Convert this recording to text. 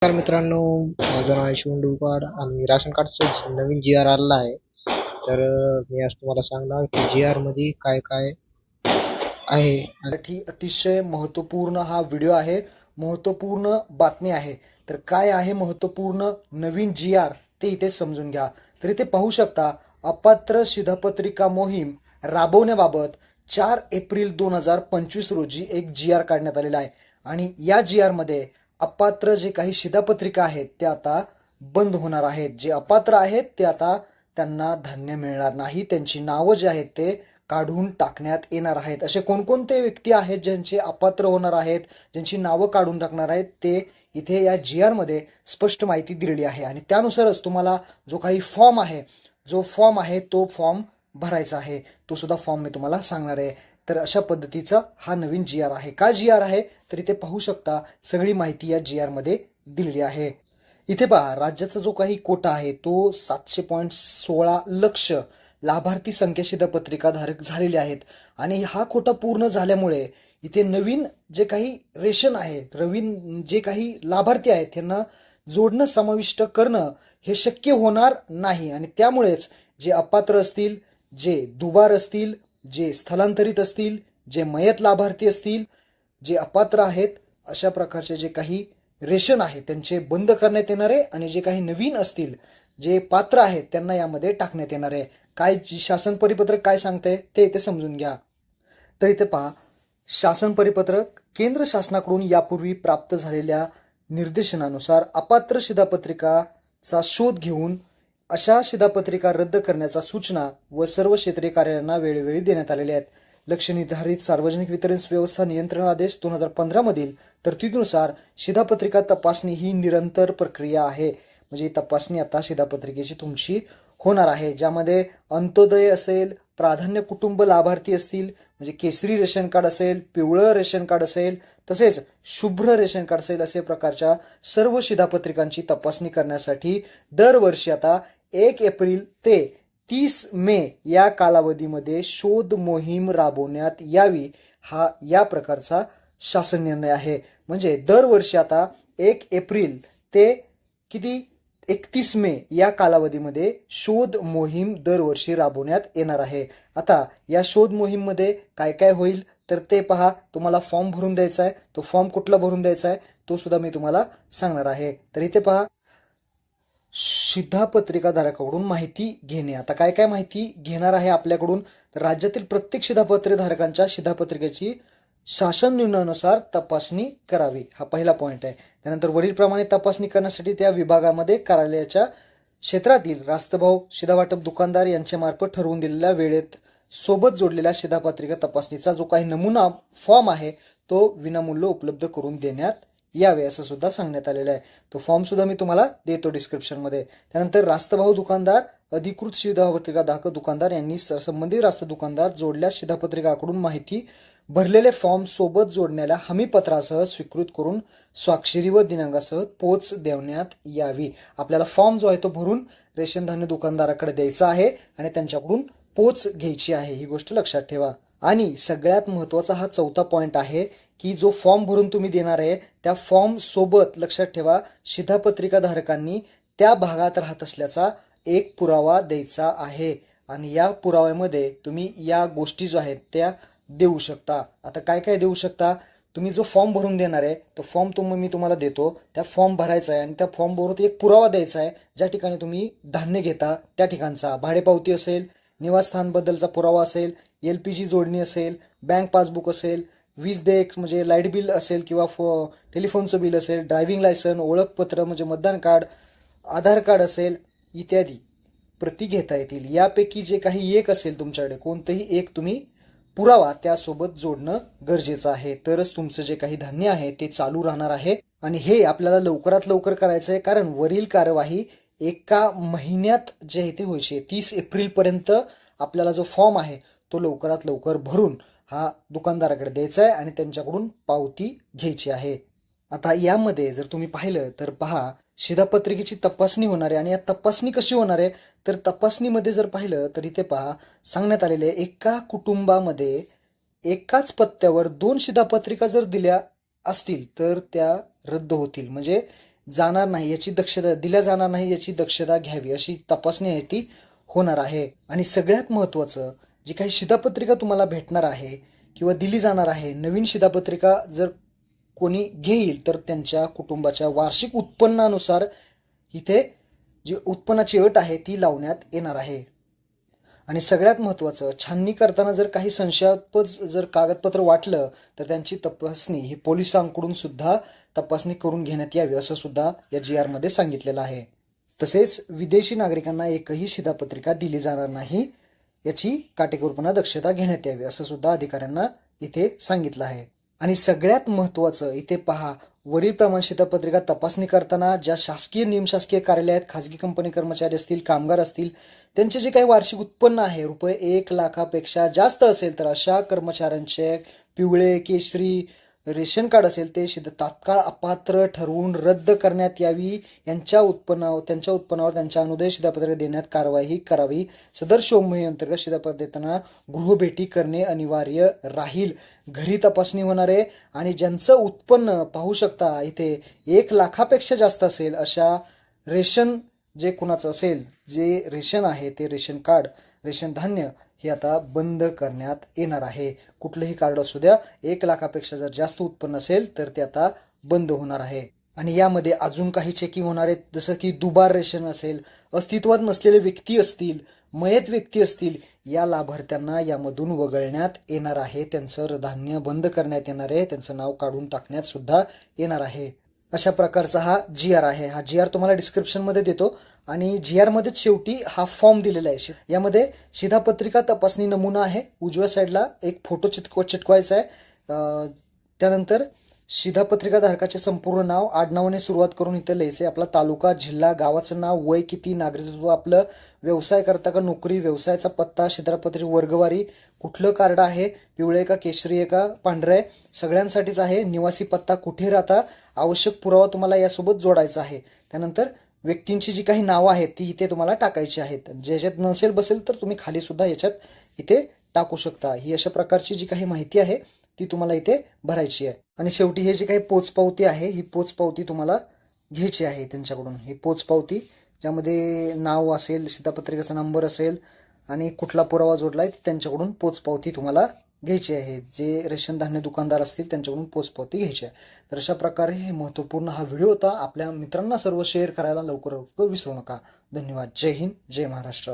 नमस्कार मित्रांनो, माझं नाव आहे शिवून आणि राशन कार्डचं नवीन जी आर आलेला आहे. तर मी आज तुम्हाला सांगणार की जी आर मध्ये काय काय आहे. साठी अतिशय महत्त्वपूर्ण हा व्हिडिओ आहे. महत्त्वपूर्ण बातमी आहे. तर काय आहे महत्त्वपूर्ण नवीन जी आर ते इथे समजून घ्या. तर इथे पाहू शकता अपात्र शिधापत्रिका मोहीम राबवण्याबाबत 4 एप्रिल 2025 रोजी एक जी आर काढण्यात आलेला आहे. आणि या जी आर मध्ये अपात्र जे काही शिधापत्रिका आहेत ते आता बंद होणार आहेत. जे अपात्र आहेत ते आता त्यांना धान्य मिळणार नाही. त्यांची नावं जे आहेत ते काढून टाकण्यात येणार आहेत. असे कोणकोणते व्यक्ती आहेत ज्यांचे अपात्र होणार आहेत, ज्यांची नावं काढून टाकणार आहेत, ते इथे या जी आर मध्ये स्पष्ट माहिती दिलेली आहे. आणि त्यानुसारच तुम्हाला जो काही फॉर्म आहे तो फॉर्म भरायचा आहे. तो सुद्धा फॉर्म मी तुम्हाला सांगणार आहे. तर अशा पद्धतीचा हा नवीन जी आर आहे. का जी आर आहे तर इथे पाहू शकता सगळी माहिती या जी आर मध्ये दिलेली आहे. इथे पहा राज्याचा जो काही कोटा आहे तो 700.16 लक्ष लाभार्थी संख्या शिधापत्रिका धारक झालेले आहेत. आणि हा कोटा पूर्ण झाल्यामुळे इथे नवीन जे काही रेशन आहे, नवीन जे काही लाभार्थी आहेत त्यांना जोडणं समाविष्ट करणं हे शक्य होणार नाही. आणि त्यामुळेच जे अपात्र असतील, जे दुबार असतील, जे स्थलांतरित असतील, जे मयत लाभार्थी असतील, जे अपात्र आहेत, अशा प्रकारचे जे काही रेशन आहे त्यांचे बंद करण्यात येणार आहे. आणि जे काही नवीन असतील, जे पात्र आहेत त्यांना यामध्ये टाकण्यात येणार आहे. काय शासन परिपत्रक काय सांगते ते इथे समजून घ्या. तर इथे पहा, शासन परिपत्रक केंद्र शासनाकडून यापूर्वी प्राप्त झालेल्या निर्देशनानुसार अपात्र शिधापत्रिकाचा शोध घेऊन अशा शिधापत्रिका रद्द करण्याच्या सूचना व सर्व क्षेत्रीय कार्यालयांना वेळोवेळी देण्यात आलेल्या आहेत. लक्ष्य निर्धारित सार्वजनिक वितरण व्यवस्था नियंत्रण आदेश 2015 मधील तरतुदीनुसार शिधापत्रिका तपासणी ही निरंतर प्रक्रिया आहे. म्हणजे तपासणी आता शिधापत्रिकेची तुमची होणार आहे, ज्यामध्ये अंत्योदय असेल, प्राधान्य कुटुंब लाभार्थी असतील, म्हणजे केसरी रेशन कार्ड असेल, पिवळं रेशन कार्ड असेल, तसेच शुभ्र रेशन कार्ड असेल, असे प्रकारच्या सर्व शिधापत्रिकांची तपासणी करण्यासाठी दरवर्षी आता 1 एप्रिल ते 30 मे या कालावधीमध्ये शोध मोहीम राबवण्यात यावी, हा या प्रकारचा शासन निर्णय आहे. म्हणजे दरवर्षी आता 1 एप्रिल ते किती 31 मे या कालावधीमध्ये शोध मोहीम दरवर्षी राबवण्यात येणार आहे. आता या शोध मोहीम मध्ये काय काय होईल तर ते पहा. तुम्हाला फॉर्म भरून द्यायचा आहे. तो फॉर्म कुठला भरून द्यायचा आहे तो सुद्धा मी तुम्हाला सांगणार आहे. तर इथे पहा, शिधापत्रिकाधारकाकडून माहिती घेणे. आता काय काय माहिती घेणार आहे आपल्याकडून तर राज्यातील प्रत्येक शिधापत्रधारकांच्या शिधापत्रिकेची शासन निर्णयानुसार तपासणी करावी, हा पहिला पॉईंट आहे. त्यानंतर वरीलप्रमाणे तपासणी करण्यासाठी त्या विभागामध्ये कार्यालयाच्या क्षेत्रातील रास्तभाव शिधावाटप दुकानदार यांच्या मार्फत ठरवून दिलेल्या वेळेत सोबत जोडलेल्या शिधापत्रिका तपासणीचा जो काही नमुना फॉर्म आहे तो विनामूल्य उपलब्ध करून देण्यात यावे, असं सुद्धा सांगण्यात आलेलं आहे. तो फॉर्म सुद्धा मी तुम्हाला देतो डिस्क्रिप्शनमध्ये. त्यानंतर रास्तभाव दुकानदार, अधिकृत शिधापत्रिका धारक दुकानदार यांनी संबंधित रास्त दुकानदार जोडल्या शिधापत्रिकाकडून माहिती भरलेले फॉर्म सोबत जोडण्याला हमीपत्रासह स्वीकृत करून स्वाक्षरी व दिनांकासह पोच देण्यात यावी. आपल्याला फॉर्म जो आहे तो भरून रेशन धान्य दुकानदाराकडे द्यायचा आहे आणि त्यांच्याकडून पोच घ्यायची आहे, ही गोष्ट लक्षात ठेवा. आणि सगळ्यात महत्वाचा हा चौथा पॉईंट आहे की जो फॉर्म भरून तुम्ही देणार आहे त्या फॉर्म सोबत लक्षात ठेवा शिधापत्रिका धारकांनी त्या भागात राहत असल्याचा एक पुरावा द्यायचा आहे. आणि या पुराव्यामध्ये तुम्ही या गोष्टी जो आहेत त्या देऊ शकता. आता काय काय देऊ शकता, तुम्ही जो फॉर्म भरून देणार आहे तो फॉर्म मी तुम्हाला देतो, त्या फॉर्म भरायचा आहे आणि त्या फॉर्म बरोबर एक पुरावा द्यायचा आहे ज्या ठिकाणी तुम्ही धान्य घेता त्या ठिकाणचा भाडेपावती असेल, निवासस्थानबद्दलचा पुरावा असेल, LPG जोडणी असेल, बँक पासबुक असेल, वीज देयक म्हणजे लाईट बिल असेल किंवा टेलिफोनचं बिल असेल, ड्रायव्हिंग लायसन, ओळखपत्र म्हणजे मतदान कार्ड, आधार कार्ड असेल इत्यादी प्रती घेता येतील. यापैकी जे काही एक असेल तुमच्याकडे कोणतंही एक तुम्ही पुरावा त्यासोबत जोडणं गरजेचं आहे, तरच तुमचं जे काही धान्य आहे ते चालू राहणार आहे. आणि हे आपल्याला लवकरात लवकर करायचं आहे, कारण वरील कार्यवाही 1 महिन्यात जे आहे ते व्हायची. 30 एप्रिल पर्यंत आपल्याला जो फॉर्म आहे तो लवकरात लवकर भरून हा दुकानदाराकडे द्यायचा आहे आणि त्यांच्याकडून पावती घ्यायची आहे. आता यामध्ये जर तुम्ही पाहिलं तर पहा, शिधापत्रिकेची तपासणी होणार आहे. आणि या तपासणी कशी होणार आहे तर तपासणीमध्ये जर पाहिलं तर इथे पहा सांगण्यात आलेले एका कुटुंबामध्ये एकाच पत्त्यावर 2 शिधापत्रिका जर दिल्या असतील तर त्या रद्द होतील. म्हणजे जाणार नाही याची दक्षता दिल्या जाणार नाही याची दक्षता घ्यावी, अशी तपासणी आहे ती होणार आहे. आणि सगळ्यात महत्त्वाचं, जी काही शिधापत्रिका तुम्हाला भेटणार आहे किंवा दिली जाणार आहे, नवीन शिधापत्रिका जर कोणी घेईल तर त्यांच्या कुटुंबाच्या वार्षिक उत्पन्नानुसार इथे जी उत्पन्नाची अट आहे ती लावण्यात येणार आहे. आणि सगळ्यात महत्त्वाचं, छाननी करताना जर काही संशयास्पद जर कागदपत्र वाटलं तर त्यांची तपासणी ही पोलिसांकडून सुद्धा तपासणी करून घेण्यात यावी, असं सुद्धा या जी आरमध्ये सांगितलेलं आहे. तसेच विदेशी नागरिकांना एकही शिधापत्रिका दिली जाणार नाही याची काटेकोरपणे दक्षता घेण्यात यावी, असं सुद्धा अधिकाऱ्यांना इथे सांगितलं आहे. आणि सगळ्यात महत्त्वाचं इथे पहा, वरील प्रमाण शिधापत्रिका तपासणी करताना ज्या शासकीय निमशासकीय कार्यालय आहेत, खाजगी कंपनी कर्मचारी असतील, कामगार असतील, त्यांचे जे काही वार्षिक उत्पन्न आहे रुपये 1,00,000पेक्षा जास्त असेल तर अशा कर्मचाऱ्यांचे पिवळे केशरी रेशन कार्ड असेल ते तात्काळ अपात्र ठरवून रद्द करण्यात यावी. त्यांच्या उत्पन्नावर त्यांच्या अनुदान शिधापत्रिका देण्यात कारवाई करावी. सदर मोहिमे अंतर्गत शिधापत्रिका देताना गृहभेटी करणे अनिवार्य राहील. घरी तपासणी होणार आहे. आणि ज्यांचं उत्पन्न पाहू शकता इथे 1,00,000पेक्षा जास्त असेल अशा रेशन जे कुणाचं असेल, जे रेशन आहे ते रेशन कार्ड, रेशन धान्य हे आता बंद करण्यात येणार आहे. कुठलंही कार्ड असू द्या, 1,00,000पेक्षा जर जास्त उत्पन्न असेल तर ते आता बंद होणार आहे. आणि यामध्ये अजून काही चेकिंग होणार आहेत, जसं की दुबार रेशन असेल, अस्तित्वात नसलेले व्यक्ती असतील, मयत व्यक्ती असतील, या लाभार्थ्यांना यामधून वगळण्यात येणार आहे. त्यांचं धान्य बंद करण्यात येणार आहे, त्यांचं नाव काढून टाकण्यात सुद्धा येणार आहे. अशा प्रकारचा हा जी आर आहे. हा जी आर तुम्हाला डिस्क्रिप्शनमध्ये देतो. आणि जी आर मध्येच शेवटी हा फॉर्म दिलेला आहे. यामध्ये शिधापत्रिका तपासणी नमुना आहे, उजव्या साईडला एक फोटो चिटकवायचा आहे. त्यानंतर शिधापत्रिका धारकाचे संपूर्ण नाव, आडनावाने सुरुवात करून इथे लिहायचे, आपला तालुका, जिल्हा, गावाचं नाव, वय किती, नागरिकत्व आपलं, व्यवसाय करता का नोकरी, व्यवसायाचा पत्ता, शिधापत्रिका वर्गवारी, कुठलं कार्ड आहे, पिवळे का केशरी आहे का पांढरं आहे, सगळ्यांसाठीच आहे. निवासी पत्ता, कुठे राहता, आवश्यक पुरावा तुम्हाला यासोबत जोडायचा आहे. त्यानंतर व्यक्तींची जी काही नावं आहेत ती इथे तुम्हाला टाकायची आहेत. ज्याच्यात नसेल बसेल तर तुम्ही खाली सुद्धा याच्यात इथे टाकू शकता. ही अशा प्रकारची जी काही माहिती आहे ती तुम्हाला इथे भरायची आहे. आणि शेवटी हे जे काही पोचपावती आहे, ही पोचपावती तुम्हाला घ्यायची आहे त्यांच्याकडून. ही पोचपावती ज्यामध्ये नाव असेल, शिधापत्रिकेचा नंबर असेल आणि कुठला पुरावा जोडलाय त्यांच्याकडून पोचपावती तुम्हाला घ्यायची आहे. जे रेशन धान्य दुकानदार असतील त्यांच्याकडून पोचपावती घ्यायची आहे. तर अशा प्रकारे हे महत्त्वपूर्ण हा व्हिडिओ होता. आपल्या मित्रांना सर्व शेअर करायला लवकर विसरू नका. धन्यवाद. जय हिंद, जय महाराष्ट्र.